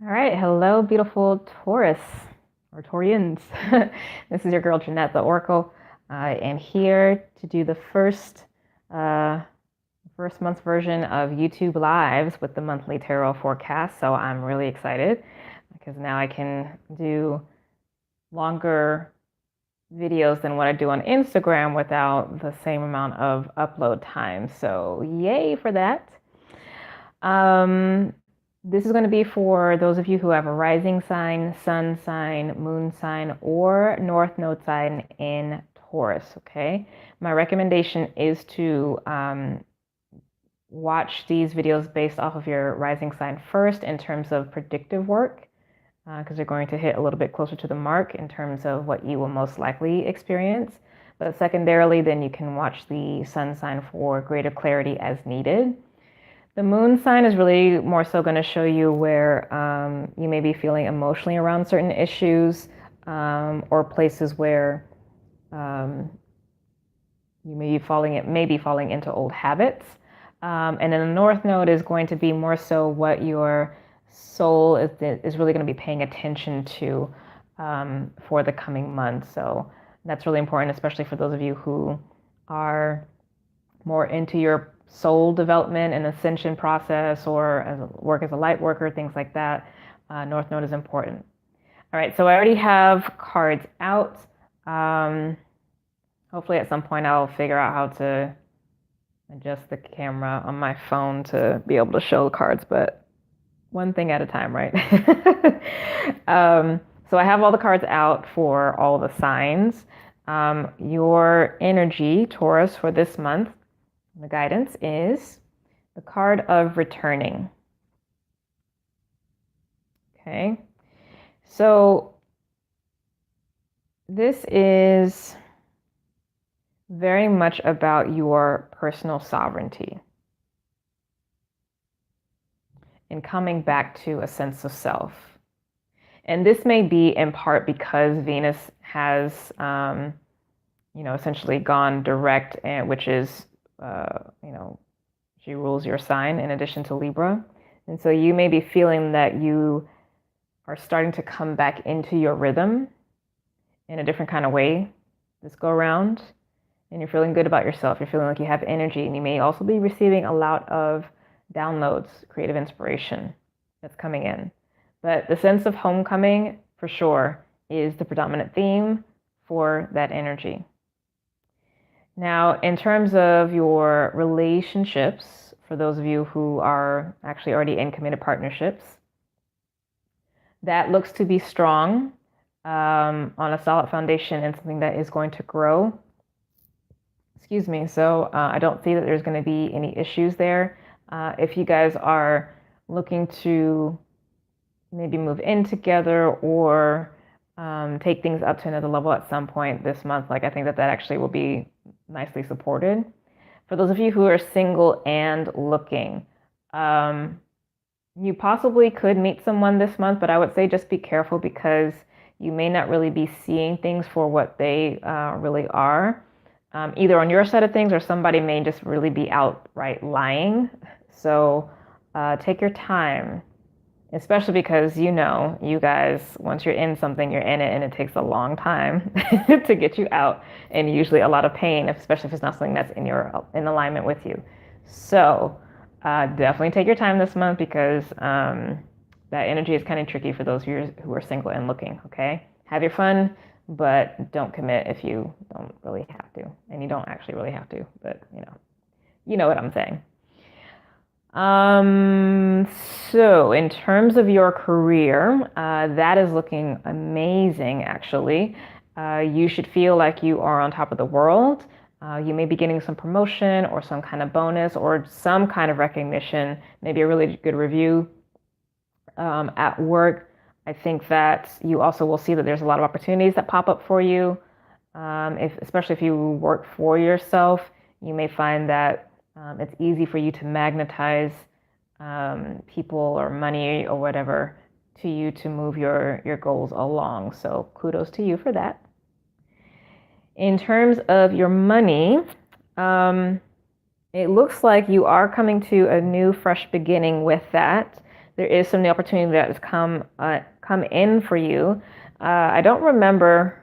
All right, hello, beautiful Taurus or Taurians. This is your girl Jeanette, the Oracle. I am here to do the first month's version of YouTube Lives with the monthly tarot forecast. So I'm really excited because now I can do longer videos than what I do on Instagram without the same amount of upload time. So yay for that. This is going to be for those of you who have a rising sign, sun sign, moon sign, or north node sign in Taurus, okay? My recommendation is to watch these videos based off of your rising sign first in terms of predictive work, because they're going to hit a little bit closer to the mark in terms of what you will most likely experience. But secondarily, then you can watch the sun sign for greater clarity as needed. The moon sign is really more so going to show you where you may be feeling emotionally around certain issues or places where you may be falling into old habits. And then the north node is going to be more so what your soul is really going to be paying attention to for the coming months. So that's really important, especially for those of you who are more into your soul development and ascension process or work as a light worker, things like that. North node is important. All right, so I already have cards out. Hopefully at some point I'll figure out how to adjust the camera on my phone to be able to show the cards, but one thing at a time, right? So I have all the cards out for all the signs. Your energy, Taurus, for this month, the guidance is the card of returning. Okay, so this is very much about your personal sovereignty and coming back to a sense of self. And this may be in part because Venus has, essentially gone direct, and which is she rules your sign in addition to Libra. And so you may be feeling that you are starting to come back into your rhythm in a different kind of way this go around. And you're feeling good about yourself. You're feeling like you have energy, and you may also be receiving a lot of downloads, creative inspiration that's coming in. But the sense of homecoming, for sure, is the predominant theme for that energy. Now, in terms of your relationships, for those of you who are actually already in committed partnerships, that looks to be strong on a solid foundation and something that is going to grow. Excuse me. So I don't see that there's going to be any issues there. If you guys are looking to maybe move in together or take things up to another level at some point this month, I think that actually will be nicely supported. For those of you who are single and looking, you possibly could meet someone this month, but I would say just be careful because you may not really be seeing things for what they really are, either on your side of things or somebody may just really be outright lying. So take your time. Especially because, you guys, once you're in something, you're in it, and it takes a long time to get you out, and usually a lot of pain, especially if it's not something that's in alignment with you. So definitely take your time this month because that energy is kind of tricky for those of you who are single and looking, okay? Have your fun, but don't commit if you don't really have to. And you don't actually really have to, but you know what I'm saying. So in terms of your career, that is looking amazing, actually. You should feel like you are on top of the world. You may be getting some promotion or some kind of bonus or some kind of recognition, maybe a really good review at work. I think that you also will see that there's a lot of opportunities that pop up for you. Especially if you work for yourself, you may find that it's easy for you to magnetize people or money or whatever to you to move your goals along. So kudos to you for that. In terms of your money, it looks like you are coming to a new, fresh beginning with that. there is some new opportunity that has come in for you. I don't remember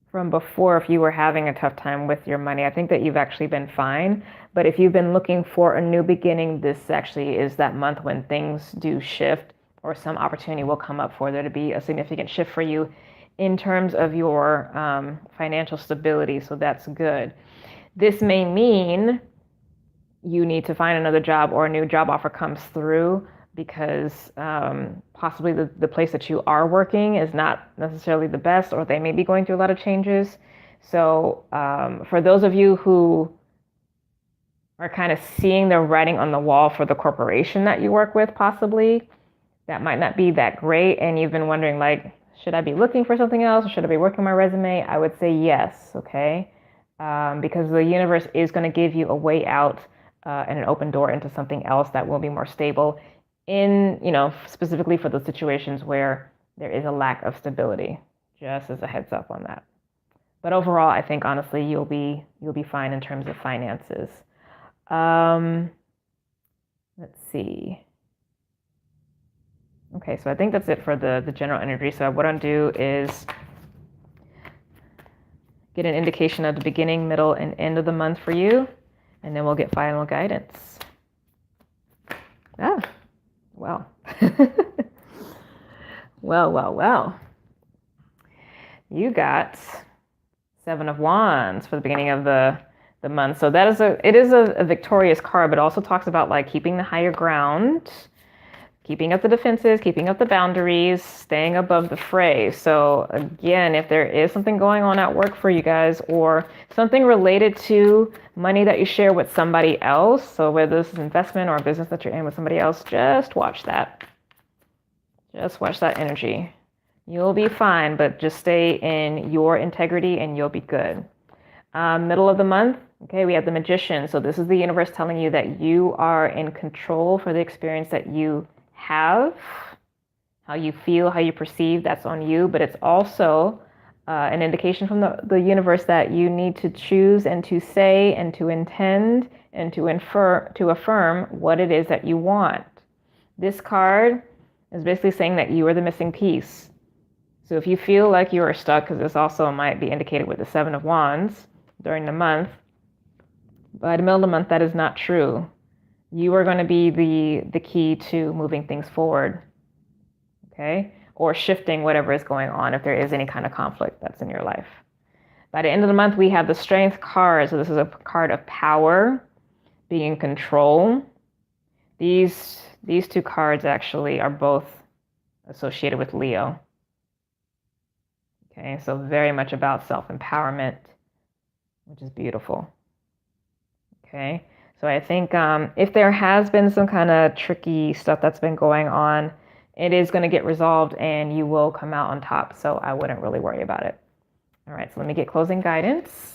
from before if you were having a tough time with your money. I think that you've actually been fine. But if you've been looking for a new beginning, this actually is that month when things do shift, or some opportunity will come up for there to be a significant shift for you in terms of your financial stability. So that's good. This may mean you need to find another job, or a new job offer comes through, because possibly the place that you are working is not necessarily the best, or they may be going through a lot of changes. So for those of you who are kind of seeing the writing on the wall for the corporation that you work with, possibly that might not be that great, and you've been wondering, like, should I be looking for something else, or should I be working on my resume? I would say yes, okay? Because the universe is going to give you a way out and an open door into something else that will be more stable, in, specifically for those situations where there is a lack of stability. Just as a heads up on that. But overall, I think honestly you'll be fine in terms of finances. Let's see. Okay, so I think that's it for the general energy. So what I'll do is get an indication of the beginning, middle, and end of the month for you, and then we'll get final guidance. Well. Well. You got 7 of Wands for the beginning of the month. So it is a victorious card, but it also talks about like keeping the higher ground, keeping up the defenses, keeping up the boundaries, staying above the fray. So again, if there is something going on at work for you guys, or something related to money that you share with somebody else, so whether this is investment or a business that you're in with somebody else, just watch that. Just watch that energy. You'll be fine, but just stay in your integrity and you'll be good. Middle of the month, okay, we have the Magician. So this is the universe telling you that you are in control for the experience that you have. How you feel, how you perceive, that's on you. But it's also an indication from the universe that you need to choose and to say and to intend and to affirm what it is that you want. This card is basically saying that you are the missing piece. So if you feel like you are stuck, because this also might be indicated with the 7 of Wands during the month, by the middle of the month, that is not true. You are going to be the key to moving things forward, okay? Or shifting whatever is going on if there is any kind of conflict that's in your life. By the end of the month, we have the Strength card. So this is a card of power, being in control. These 2 cards actually are both associated with Leo. Okay, so very much about self-empowerment, which is beautiful. Okay, so I think if there has been some kind of tricky stuff that's been going on, it is going to get resolved and you will come out on top. So I wouldn't really worry about it. All right, so let me get closing guidance.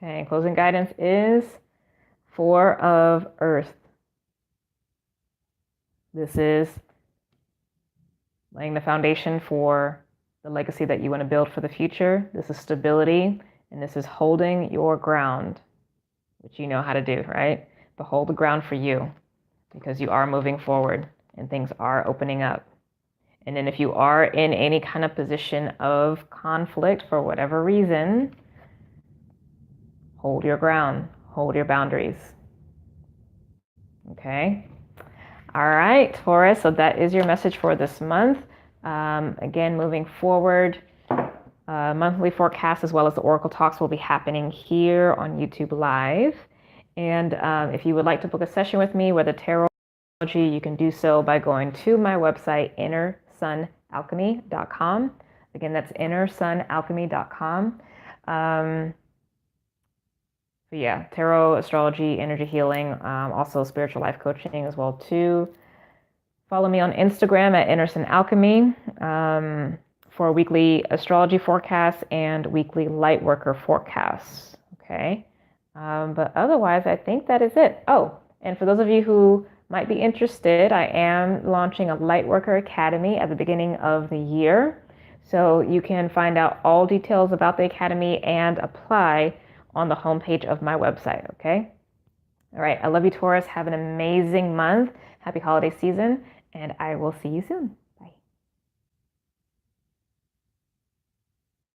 Okay, closing guidance is 4 of Earth. This is laying the foundation for the legacy that you want to build for the future. This is stability, and this is holding your ground, which you know how to do, right? But hold the ground for you, because you are moving forward and things are opening up. And then if you are in any kind of position of conflict for whatever reason, hold your ground, hold your boundaries. Okay. All right, Taurus. So that is your message for this month. Again, moving forward, monthly forecast as well as the Oracle Talks will be happening here on YouTube Live. And if you would like to book a session with me, whether tarot or astrology, you can do so by going to my website, innersunalchemy.com. Again, that's innersunalchemy.com. But yeah, tarot, astrology, energy healing, also spiritual life coaching as well too. Follow me on Instagram at innersunalchemy. for weekly astrology forecasts and weekly Lightworker forecasts. Okay. But otherwise, I think that is it. Oh, and for those of you who might be interested, I am launching a Lightworker Academy at the beginning of the year. So you can find out all details about the Academy and apply on the homepage of my website, okay? All right, I love you, Taurus. Have an amazing month. Happy holiday season, and I will see you soon.